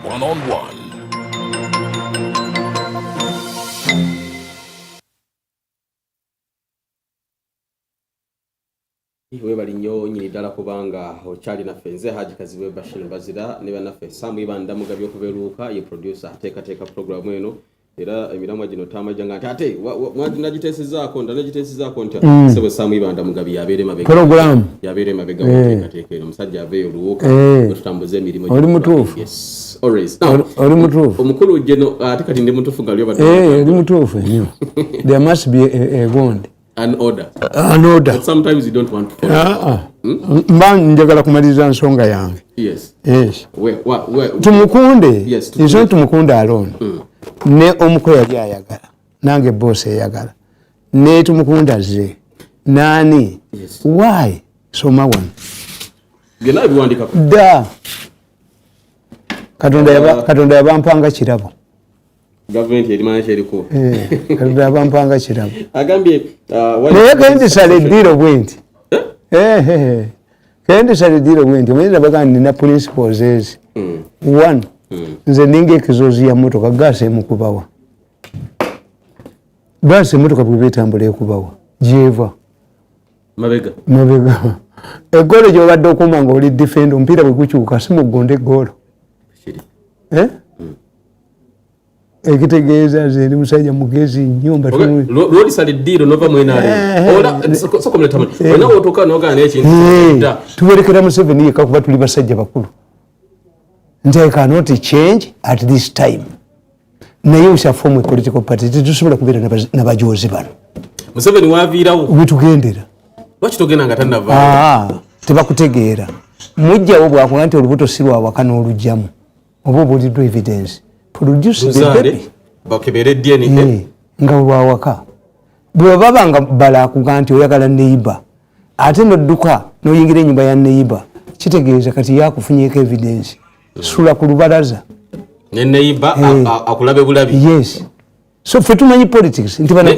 one-on-one. Webali nnyo nyini ddala kubanga okyali naffe nze Haji Kazibe Bashir Mbazira ne bannaffe Samu Ibanda Mugabi okubeeruka ye producer ateekateeka programu eno era emiramwa gino tamajanga nti ate nagiteesezzaako nti sebo Samu Ibanda Mugabi yabeere mabega programu yabeere mabega oteekateeka eno omusajja aveeyo oluwuka otutambuze emirimu oli mutuufu yes always oli mutuufu omukulu geno ate kati ndi mutuufu nga lyobadde oli mutuufu nnyo there must be a bond. An order. But sometimes you don't want to follow. Mba njagala kumaliza nsonga yange. Yes. Where? Tumukunde. Yes. Izo Tumukunde alone. Ne omuko yali ayagala. Nange boss eyagala. Ne Tumukunde azze. Nani? Yes. Why? Soma one. Gena biwandika. Da. Katonda yabampanga kirabo. Government yedimanya cheriko katonda yabampanga kirabo agambye naye kendi sale diro bwenti kendi sale diro bwenti mwezi nabaga nina principles ezi one nze ninge kizozi ya motoka gase mukubawa gase motoka bwebetambula ekubawa jeva mabega egolo gyobadde okumanga oli defend omupiira bwekukyuka simugonde egolo ekitegeeza zeri musajja mugezi nyumba lodi sali diro nova mwenali ola soko mletamani ona otoka noga n'ekintu tuwerekera Museveni yeka kuba tuli basajja bakulu nti I cannot change at this time naye usha form a political party tusobola kubeera n'abajozi bano Museveni waviirawo wetugendera lwaki togenda nga tannavaawo tebakutegeera mujjawo bwakuga nti olubuto si lwawaka n'olugjamu oba obuuliddwa evidence produce the baby bakebere DNA nga lwawaka bwe babanga bala akuga nti oyagala neighbor ate nodduka noyingira ennyumba ya neighbor kitegeeza kati yakufunyeko evidence sula ku lubalaza ne neighbor akulabe bulabi yes so fe tumanyi politics nti bana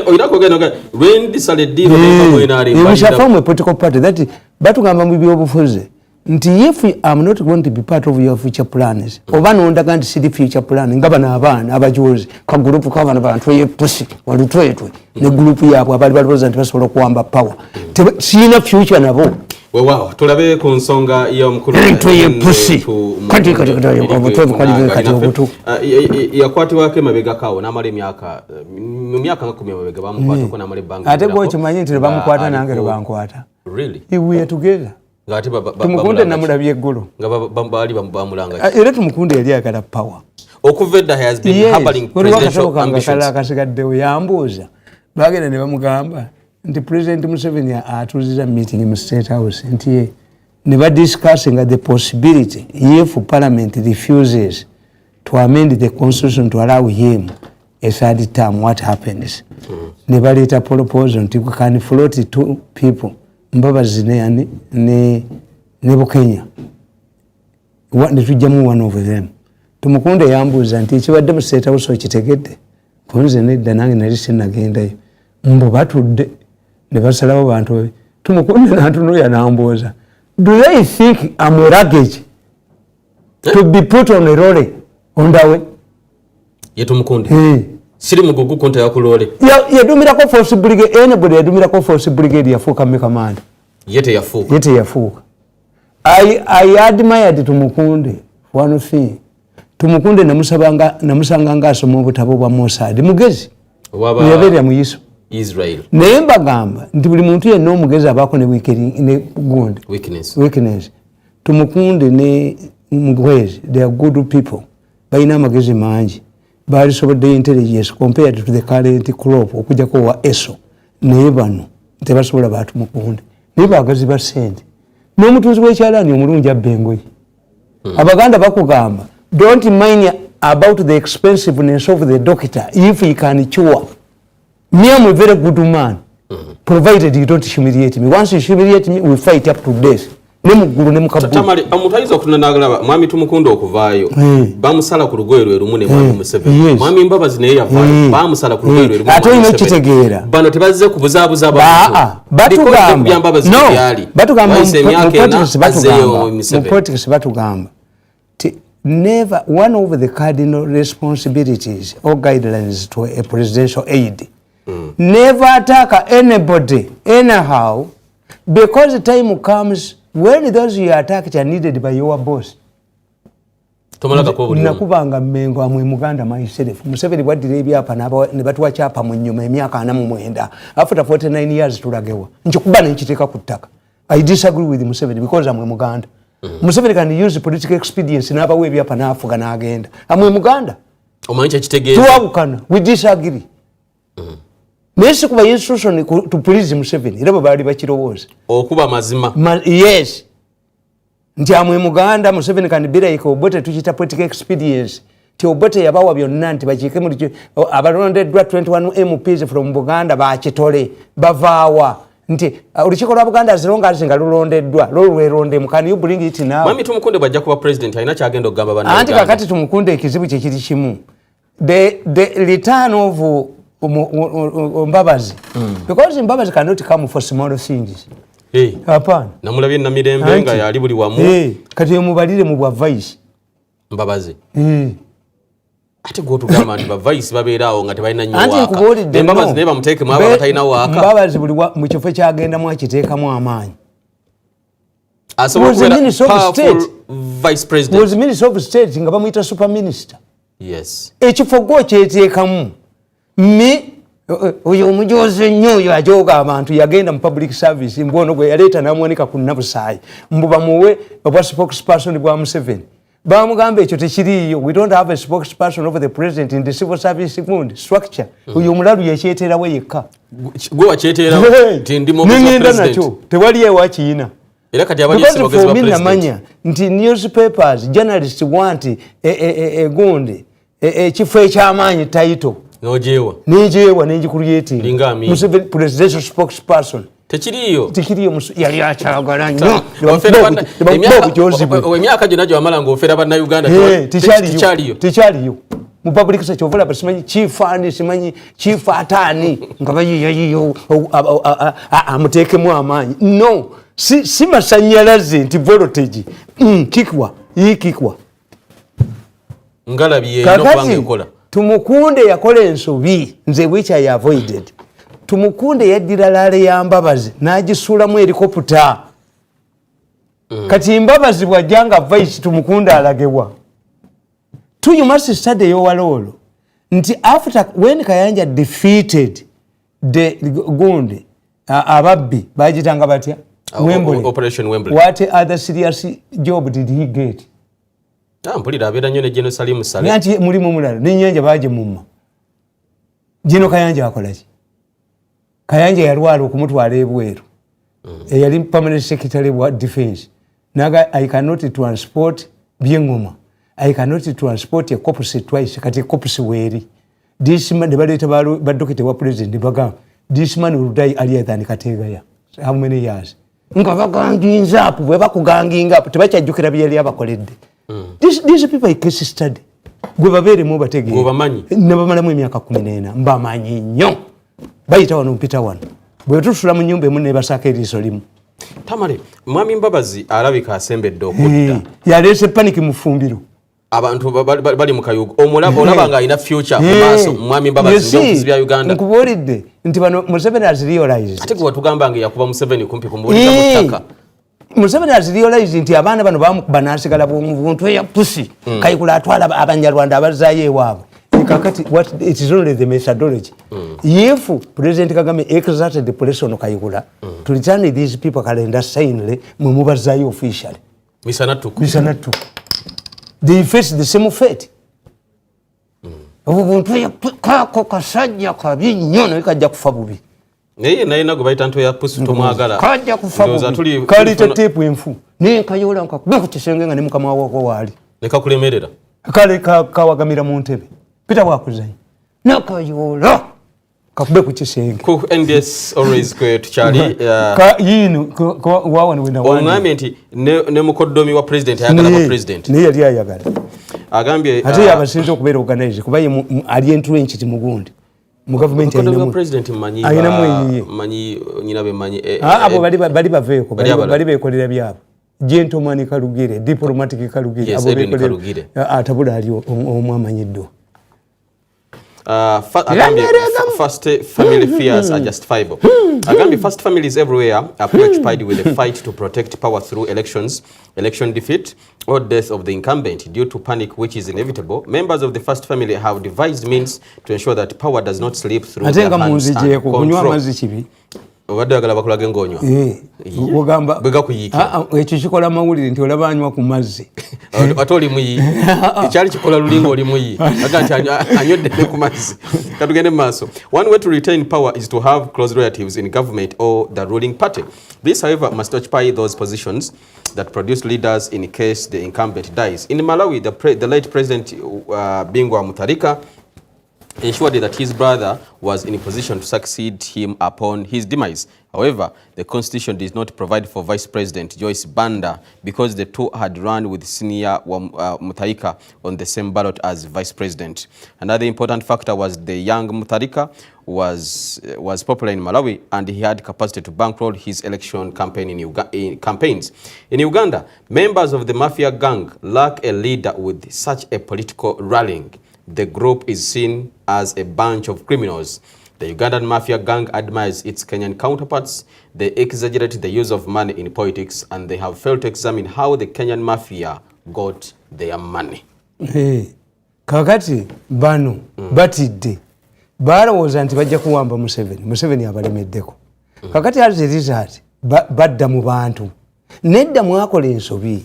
oyirako genda rendi sale diro ne mwenali mushafamu political party that batugamba mu byobufuzi nti if I'm not going to be part of your future plans oba nondaga nti siri future plan nga bana abaana abajozi ka group k'abana bantu yepusi walutwetwe ne group yabwe abali baloza nti basobola kuwamba power sina future nabo wewa tulabe ku nsonga y'omukulu yepusi kati obutu yakwatibwako emabega kawo n'amala emyaka mu myaka nga 10 emabega bamukwata ko n'amala ebbanga ate gwokimanyi nti bamukwata nange bankwata really we are together ngati Tumukunde namulabye eggulu nga bali bamulanga era Tumukunde yali agala power okuveda has been harboring presidential ambitions akasigaddewo yambuuza bagenda ne bamugamba nti President Museveni atuuziza meeting mu State House nti ne badiscussing the possibility if Parliament refuses to amend the constitution to allow him a third term what happens ne baleeta proposal nti we can float two people Mbabazi ne Bukenya ne tujjamu one of them Tumukunde yambuuza nti ekibadde mu State House okitegedde kunze nedda nange nali sinnagendayo mbo batudde ne basalawo bantu Tumukunde n'antunuulira n'ambuuza do they think I'm a luggage to be put on a lorry on the way ye Tumukunde siri mugugu konta yakulole yadumira ko force brigade anybody yadumira ko force brigade yafuka mekamanda yete yafuka I admired Tumukunde one thing Tumukunde namusanga nga asoma obutabo bwa Mossad mugezi yabeera mu Israel naye mbagamba nti buli muntu yenna omugezi abaako ne weakness Tumukunde ne Mugwezi they are good people balina amagezi mangi bali sobodde intelligence compared to the current crop okujjako wa ESO naye bano tebasobola bantu Mukunde naye bagazi ba ssente n'omutunzi w'ekyalaani omulungi abba engoye abaganda bakugamba don't mind about the expensiveness of the doctor if he can cure me I'm a very good man provided you don't humiliate me once you humiliate me we fight up to death nemugulu nemukabu Tamale amutaiza kunanagalaba mwami Tumukunde okuvaayo bamusala ku lugoye lwe lumu ne mwami Museveni mwami Mbabazi naye yavaayo bamusala ku lugoye lwe lumu ate ino kitegeera bano tebazze kubuzaabuza batugamba no batugamba mu politics batugamba never, one of the cardinal responsibilities or guidelines to a presidential aide, never attack anybody anyhow, because the time comes when those you attack are needed by your boss. Nakubanga mmengo amwe muganda myself Museveni bwadire ebyapa ne batwachapa mu nyuma emyaka 49 after 49 years tulagewa nchikuba nchiteka kutaka. I disagree with Museveni because amwe muganda. Museveni can use political expedience n'aba we ebyapa n'afuga n'agenda amwe muganda omanyi kitegeeza tuwabukana we disagree. Nesi kuba instruction to please Museveni era bali bakirowooza okuba mazima yes nti amwe muganda Museveni kanibira iko obote tukita political experience ti obote yabawa byonna nti bakike mu abalondeddwa 21 MPs from Buganda bakitole bavaawa nti olukiiko lwa Buganda zironga azinga lulondeddwa lolweronde mukani you bring it now. Mwami Tumukunde bajja kuba president alina kyagenda okugamba bana anti kakati Tumukunde ekizibu kye kiri kimu the return of Mbabazi because Mbabazi cannot come for small things. Hapana. Namulabye na mirembe nga yali buli wamu. Kati mubalire mu bwa vice. Mbabazi. Ate go tugamba nti ba vice babeerawo nga tebalina nnyo waka. Anti kubolidde Mbabazi ne bamuteeke mwaba batalina waka. Mbabazi buli mu kifo kyagenda mu akiteekamu amaanyi. Was the Minister of State Vice President. Was the Minister of State nga bamuyita Super Minister. Yes. Ekifo go kyeteekamu. Oyo omujoze nnyo oyo ajoga abantu yagenda mu public service mbono gwe yaleeta namwonika ku nnabusayi mbuba muwe obwa spokesperson bwa Museveni bamugamba ekyo tekiriyo. We don't have a spokesperson of the president in the civil service structure. Oyo omulalu yekyeterawo yekka gwe wakyeterawo nti ndi mu president tewali ewakiina era kati abali sibogezi ba president namanya nti newspapers journalists want egonde ekifo ekyamaanyi title nojewa nijewa nenjikuryeti lingami Museveni presidential spokesperson tekiriyo yali akyagala nnyo emyaka gyonna gy'amala ng'ofera banna Uganda tekyaliyo mu public sector ovala simanyi chief ani simanyi chief atani nga bayiyo amuteekemu amaanyi no si masanyalaze nti voltage yikikwa ngalabiye n'okubanga ekola. Tumukunde yakola ensobi nze which I avoided. Tumukunde yaddira laale ya Mbabazi n'agisuulamu helicopter. Kati Mbabazi bw'ajjanga vice Tumukunde alagewa. You must study your walolo. Nti after when Kayanja defeated the Gundi ababbi bajitanga batya Wembley. Operation Wembley. What other serious job did he get? Mpulira abeera nnyo ne General Salim Saleh. Nanti mulimu mulala n'ennyanja baje mumma. Jino Kayanja akola ki? Kayanja yalwala okumutwala ebweru. Yali permanent secretary wa defense. Naga I cannot transport byengoma. I cannot transport a corpus twice kati corpus weri. This man the baleta badokite wa president baga. This man will die earlier than Kategaya. How many years? Nga baganginza apo bwe bakuganginga apo tebachajjukira byali abakoledde. These people are case study. Gwe babere mu batege. Gwe bamanyi. Ne bamalamu emyaka 14 mbamanyi nnyo. Bayita wano mpita wano. Bwe tusula mu nyumba emu ne basaka eriso limu. Tamale, Mwami Mbabazi alabika asembedde okudda. Yalese panic mu fumbiro. Abantu bali mu kayugo. Olaba nga ina future mu maaso Mwami Mbabazi n'okuzibu bya Uganda. Nkubuulidde nti bano Museveni has realized. Ate gwe watugamba nga yakuba Museveni kumpi kumbuulira mu ttaka. Museveni has realized nti abaana bano bamukuba n'asigala buntu eya pusi kayikula atwala Abanyarwanda abazaayo ewaabwe. Kakati what it is only the methodology. If President Kagame exerted the pressure on Kayikula to return these people calendar signally mumubazaayo officially. Misanatu. They face the same fate. Obuntu eya kako kasajja kabi nnyo naye kajja kufa bubi. Naye nago bayita nto ya pusi tomwagala. Kajja kufa bubi. Kalita tepu enfu. Ne kayola nkakuba ku kisenge nga ne mukama wako waali. Ne kakulemerera. Kale kawagamira mu ntebe. Pita bwakuzanyi. Nakayola. Kakube ku kisenge. Ku NDS always kwe tuchali. Yinu wawa wenda wandi. Ongambye nti ne mukoddomi wa president ayagala kwa president. Ne yali ayagala. Agambye ate yabasinze okubeera organize kuba ali entrenched mu gundi. Mu government ayina president manyi. Ayina mwenye. Manyi nyina be manyi. Abo bali baveeko bali bekolera byabo. gentleman Kalugire, diplomatic Kalugire. Yes, Edwin Kalugire. Atabula ali omwamanyiddwa. First family fears are justifiable. Agambi first families everywhere are preoccupied with the fight to protect power through election defeat or death of the incumbent due to panic which is inevitable. Members of the first family have devised means to ensure that power does not slip through their hands and control. Wadagala bakulage ngonywa. Ogamba bega kuyika. Ekyo kikola mawulire nti olaba anywa ku mazzi. Atoli muyi. Ekyali kikola lulingo oli muyi. Agati anyodde ku mazzi. Katugende maso. One way to retain power is to have close relatives in government or the ruling party. This, however, must occupy those positions that produce leaders in case the incumbent dies. In Malawi, the late President Bingwa Mutharika ensured that his brother was in a position to succeed him upon his demise. However, the constitution does not provide for Vice President Joyce Banda because the two had run with senior Mutharika on the same ballot as Vice President. Another important factor was the young Mutharika was popular in Malawi and he had capacity to bankroll his election campaign in campaigns. In Uganda, members of the mafia gang lack a leader with such a political rallying. The group is seen as a bunch of criminals. The Ugandan mafia gang admires its Kenyan counterparts. They exaggerate the use of money in politics and they have failed to examine how the Kenyan mafia got their money. Kakati bano batidde balowooza nti bajja kuwamba Museveni abalemeddeko. Kakati alizirizaati badda mu bantu. Nedda mwakola ensobi.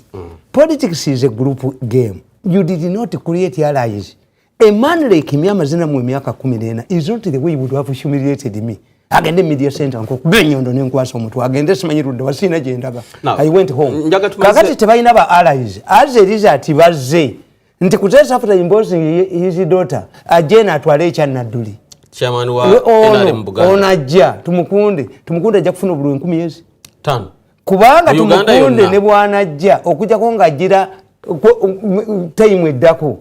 Politics is a group game. You did not create allies. A man like me amazina mu myaka 14 is not the way you would have humiliated me. Agende media center nko benyondo nenkwasa omuntu agende simanyirudde wasina gyendaga. I went home. Kakati tebalina ba allies. As a result bazze nti kutesa after imposing his daughter ajena atwale ekyanadduli. Chairman wa NRM Buganda. Onajja Tumukunde ajja kufuna obululu 10 5. Kubanga Tumukunde ne bwanajja okujja ko ngajira time eddako.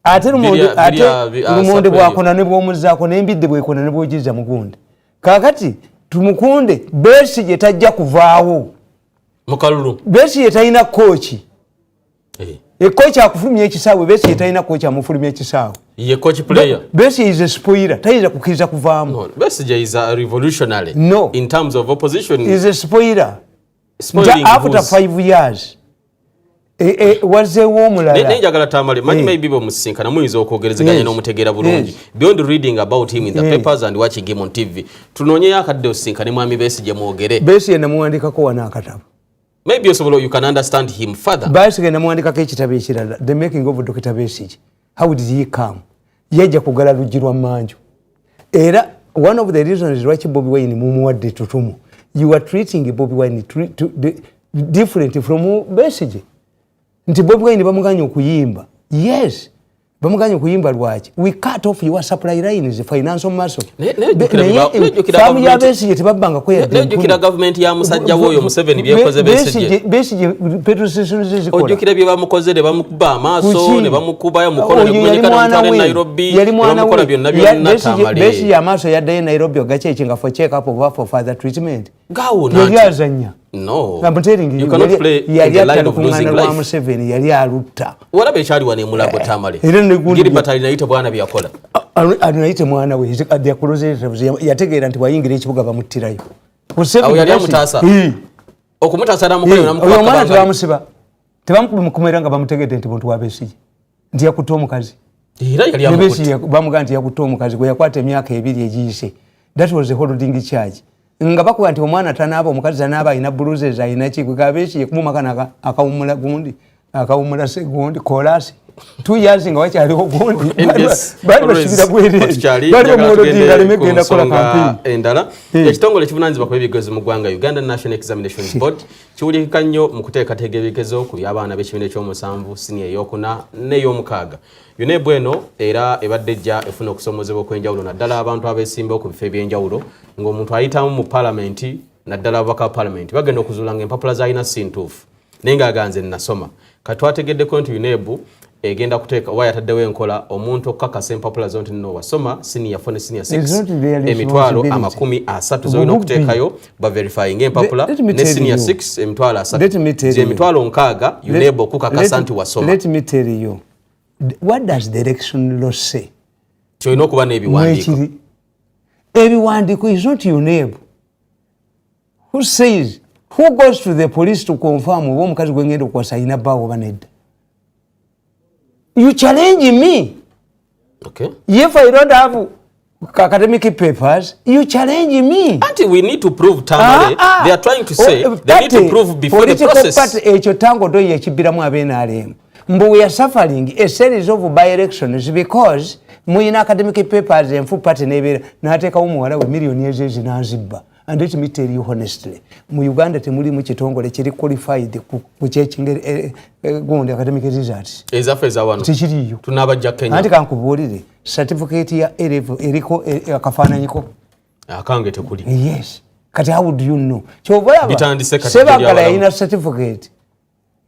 Ate lumonde bwakona ne bwomuzzaako n'embidde bwekona ne bwogiza Mukunde. Kakati Tumukunde Besigye tajja kuvaawo. Mukalulu. Besigye talina kooki. Kooki akufulumya ekisaawe Besigye talina kooki amufulumya ekisaawe. Ye coach player. Besigye is a spoiler. Tayinza kukkiriza kuvaamu. No, Besigye is a revolutionary. No. In terms of opposition. Is a spoiler. Spoiling after 5 years. Wazeewo omulala. Nenjagala Tamale, manyi maybe bomusinkana muyinza okwogerezeganya n'omutegeera bulungi. Beyond reading about him in the papers and watching him on TV. Tunoonyeyo akadde osinkane mwami Besigye mwogere. Besigye namuwandikako wana akatabo. Maybe you can understand him further. Besigye namuwandikako ekitabo ekirala. The making of Dr. Besigye. How did he come? Yajja kugala luggi lwa Manju. Era one of the reasons lwaki Bobi Wine mumuwadde tutumu. You are treating Bobi Wine different from Besigye. Nti Bobi Wine bamuganya okuyimba. Yes. Bamuganya okuyimba lwaki. We cut off your supply lines, financial muscle. Famu ya Besigye tebabbanga kweyadde. Nejjukira government ya musajja woyo Museveni byekoze Besigye. Besigye petrol stations zikola. Ojjukira bye bamukoze ne bamukuba amaaso ne bamukubayo mukono ne kumulekana mutwale Nairobi. Yali mwana we byonna Tamale. Besigye amaaso yaddayo Nairobi ogakyechinga for check up for further treatment. Gawo nati. Yali azanya. No. I'm telling you cannot play in the line of losing life. Museveni yali alutta. Walabe ekyali wane mulago Tamale. Giri batali naito bwana byakola. Anaite mwana we yakuloze yategeera nti wayingira ekibuga bamuttirayo. Museveni yali amutaasa. Okumutaasa namukola namukola. Oyo mwana tebamusiba. Tebamukumira nga bamutegedde nti muntu wa Besigye. Nti yakutta omukazi. Era yali amukutte. Bamuga nti yakutta omukazi gwe yakwata emyaka 2 egiyise. That was the holding charge. Nga bakuba nti omwana tanaaba omukazi tanaaba alina bruises alina kigwe Besigye kumumaka akawumula gundi akawumula segundi kolasi 2 years nga wakyaliwo gundi bali basubira bwerere bali omulodinga lemegenda kola campaign endala ekitongole kivunanyizibwa ku ebigezo mu ggwanga Uganda National Examinations Board kiwulikika nnyo mu kuteekateeka ebigezo ku by'abaana b'ekibiina ky'omusanvu siniya ey'okuna n'ey'omukaaga UNEB eno era ebadde ejja efuna okusomozebwa okw'enjawulo naddala abantu abeesimbawo ku bifo eby'enjawulo ng'omuntu ayitamu mu palamenti naddala ababaka ba palamenti bagenda okuzuula ng'empapula z'alina si ntuufu naye ng'aganze nasoma katwategeddeko nti UNEB egenda kuteeka waya taddewo enkola omuntu okukakasa empapula zonti nno wasoma senior 4 ne senior 6 emitwalo 30 zolina okuteekayo ba verifying empapula ne senior 6 emitwalo 3 emitwalo 6 UNEB okukakasa nti wasoma. Let me tell you, what does the election law say? Kyolina okuba n'ebiwandiiko. Ebiwandiiko is not UNEB. Who says, who goes to the police to confirm oba omukazi gwengenda okuwasayina bbaawo oba nedda? You challenge me. Okay. If I don't have academic papers, you challenge me. Auntie, we need to prove Tamale. They are trying to say they need to prove before the process. Ekyo tango do yekibiramu abenaalemu. Mbu we are suffering a series of by-elections because muyina academic papers enfu party nebeera n'ateekawo muwala we miliyoni ezo n'azibba. And let me tell you honestly, mu Uganda temulimu kitongole kiri qualified ku kyekingeri gundi academic results. Ezaffe ezawano. Tikiriyo. Tunabajja Kenya. Anti kankubuulire certificate ya A-level eriko akafaananyiko. Akange tekuli. Yes. Kati how would you know? Kyobalaba. Bitandise kati Sebagala yalina certificate.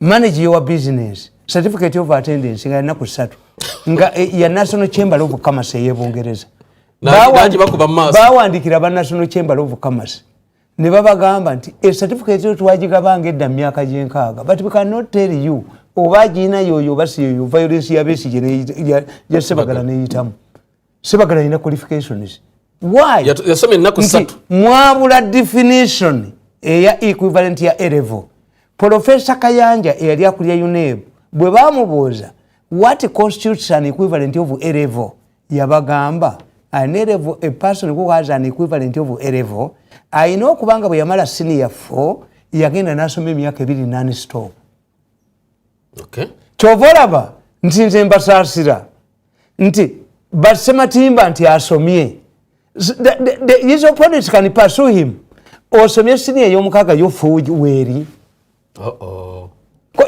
Manage your business. Certificate of attendance nga yanaku 3. Nga ya National Chamber of Commerce y'Ebungereza. Bawandikira ba National Chamber of Commerce ne babagamba nti a certificate twagigabanga edda myaka gyenkaaga, but we cannot tell you oba gina yoyo basi yoyo violence ya besi ya Sebagala neyitamu. Sebagala ina qualifications. Why? Yasome nnaku 3. Mwabula definition eya equivalent ya A-level. Professor Kayanja eyali akulya UNEB bwe bamubuuza what constitutes an equivalent of A-level, yabagamba an A-level, a person who has an equivalent of A-level ayina okubanga bwe yamala senior 4 yagenda n'asoma emyaka 2 non-stop. Okay. Kyova olaba nti nze mbasaasira nti Basematimba nti asomye. His opponents can pursue him. Osomye senior y'omukaaga y'ofuuji weeri.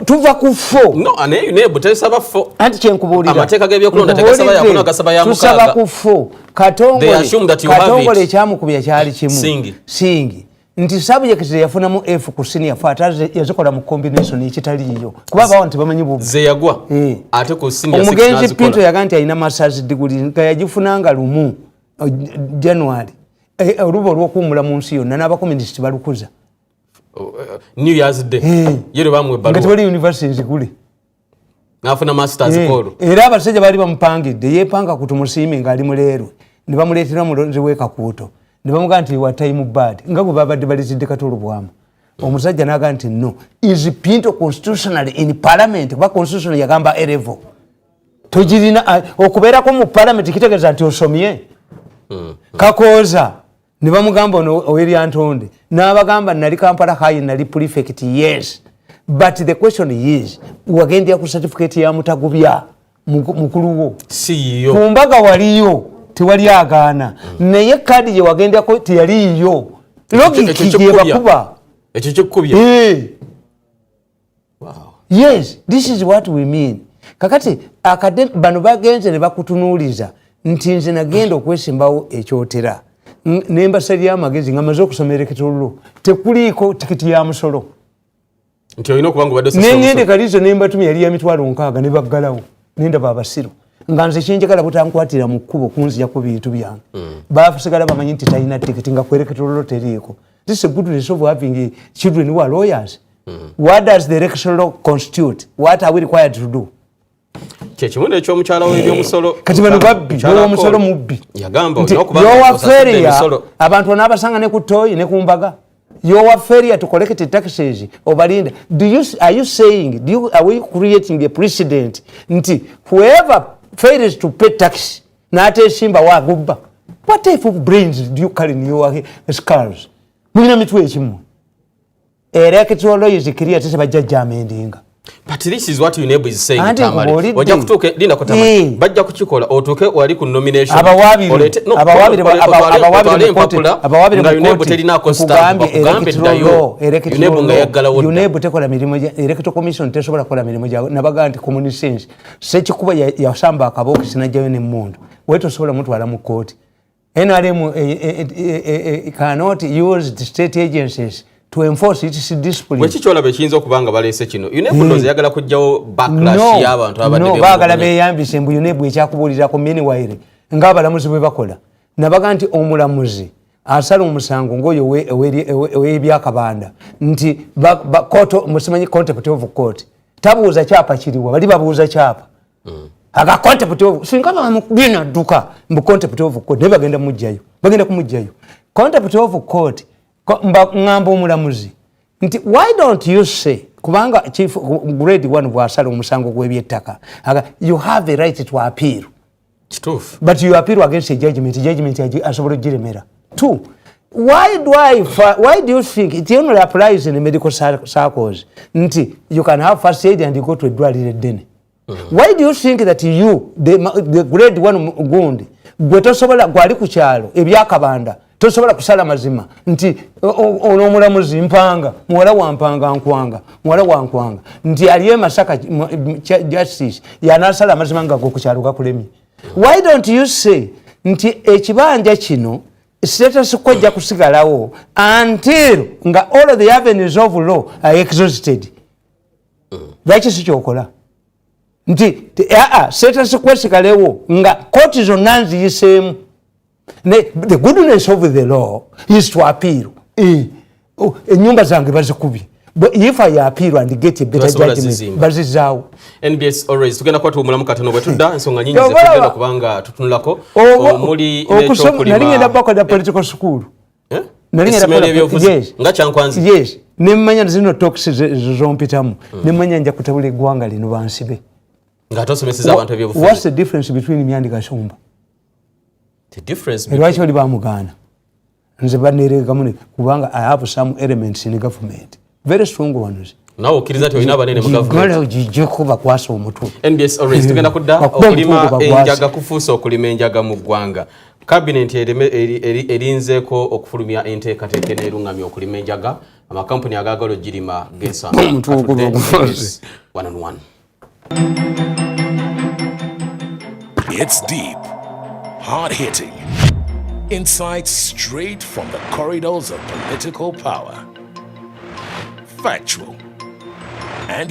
Tuva ku 4. No, ane UNEB tesaba 4. Anti kyenkubuulira. Amateeka g'ebyokulonda tegasaba yakuno agasaba ya mukaaga. Tusaba ku 4. Katongole ekyamukubya kyali kimu. Singi. Nti subject yafunamu F ku senior 4 yazikola mu combination ekitaliyo. Kuba abawo nti bamanyi bubu. Ze yagwa. Ate ku senior 6 nazikola. Omugenzi Pinto yaga nti alina masters degree nga yagifunanga lumu January. Olubo olw'okuwumula mu nsi yonna n'abakominisiti balukuza. New Year's Day. Yero bamwe baluwa. Ngati wali university nzikule. Nafuna masters kolo. Era abasajja bali bamupangidde yeepanga kutumusiime ng'ali muleerwe. Ne bamuleetera mulonzi w'ekakuuto. Ne bamugamba nti wa time bad. Nga gwe babadde balizidde Katolo bwamu. Omusajja n'agamba nti no. Is Pinto constitutionally in parliament? Kuba constitution yagamba A-level. Togirina okubeerako mu parliament kitegeeza nti osomye. Kakooza. Ne bamugamba ono Oweri Antonde. N'abagamba nali Kampala High nali prefect, yes. But the question is, wagendya ku certificate ya Mutagubya mukulu wo. Siyo. Kumbaga waliyo tewali agaana. Naye kadi ye wagendya ko tiyaliyo. Logic ye bakuba. Ekyo kyokubya. Wow. Yes, this is what we mean. Kakati academic bano bagenze ne bakutunuuliza nti nze nagenda okwesimbawo ekyotera. Nembasalya amagezi nga maze okusomera ekitolo tekuliiko tikiti ya musolo nti olina okubanga badde nengende kalizo nembatumi yali ya mitwalo 6 ne baggalawo nenda babasiru nga nze kyenjagala butankwatira mu kkubo kunzijako bintu byange basigala bamanyi nti talina tikiti nga kwereketolo teriiko. This is a goodness of having children who are lawyers. What does the election law constitute? What are we required to do? Kyekimu ekyomukyala w'ebyomusolo kati bano babbi omusolo mubbi yagamba yowaferia abantu n'abasanga ne ku toyi ne ku mbaga yowaferia to collect taxes obalinda. Are you saying are we creating a precedent nti whoever fails to pay tax n'ateesimba wagubba? What type of brains do you carry in your skulls? Mulina mitwe ekimu electoral law is clear tesebajja jamendinga. But this is what UNEB is saying. Tamale wajja kutuuka linda ko Tamale bajja kukikola otuuke wali ku nomination abawabire UNEB telinako stamp okugambe ddayo UNEB nga yaggala wodda. UNEB tekola mirimu electoral commission tesobola kola mirimu gya nabaga nti common sense sekikuba yasamba akabokisi najjayo n'emmundu wetosobola mutwala mu kooti. NRM cannot use the state agencies to enforce its discipline. Wechichola bechinza okubanga balese kino. UNEP ndoze yagala kujjawo backlash y'abantu abadde. No, bagala beyambise mbu UNEP ekyakubulira ku mini waire ng'abalamuzi bwe bakola. Nabaga nti omulamuzi asala omusango ng'oyo w'ebyakabanda nti koto musimanyi contempt of court. Tabuuza kyapa kiriwa bali babuuza kyapa. Aga contempt of singa bamubina duka mu contempt of court ne bagenda kumujjayo. Contempt of court ngamba omulamuzi nti why don't you say kubanga chief grade 1 bwasala omusango gw'ebyettaka you have a right to appeal. But you appeal against a judgment asobola ogiremera. 2, why do you think it only applies in medical circles nti you can have first aid and you go to a dwaliro eddene? Why do you think that you the grade 1 gundi gwe tosobola gwali ku kyalo ebyakabanda tosobola kusala mazima nti ono omulamuzi mpanga muwala wa nkwanga nti aliye Masaka justice yanasala mazima nga go ku kyalo gakulemi? Why don't you say nti ekibanja kino status kwajja kusigalawo until nga all of the avenues of law are exhausted? Lwaki si kyokola nti status kwesigalewo nga kooti zonna nziyiseemu? The goodness of the law is to appeal. Enyumba zange bazikubye. But if I appeal and get a better judgment, bazizaawo. NBS always tugenda kwatu omulamu katono bwe tudda ensonga nyingi zitugenda kubanga tutunulako omuli n'ekyokulima. Nali ngenda bakola political school. Nali ngenda bakola nga kyankwanzi. Yes. Nemmanya zino talks zompitamu. Nemmanya nja kutabula eggwanga lino bansibe. Nga tosomeseza abantu ebyobufuzi. What's the difference between me and Kasumba? The difference between lwaki oli bamugana nze baneregamu kubanga I have some elements in government very strong ones. Nawe okiriza nti olina abanene mu government. Gala ojijjeko bakwasa omutwe. NBS always tugenda kudda okulima enjaga kufuusa okulima enjaga mu ggwanga. Cabinet erinzeeko okufulumya enteekateeka n'erungamya okulima enjaga. Amakampuni agaagala ogirima gesa. One-on-one. It's deep, hard-hitting, insights straight from the corridors of political power, factual, and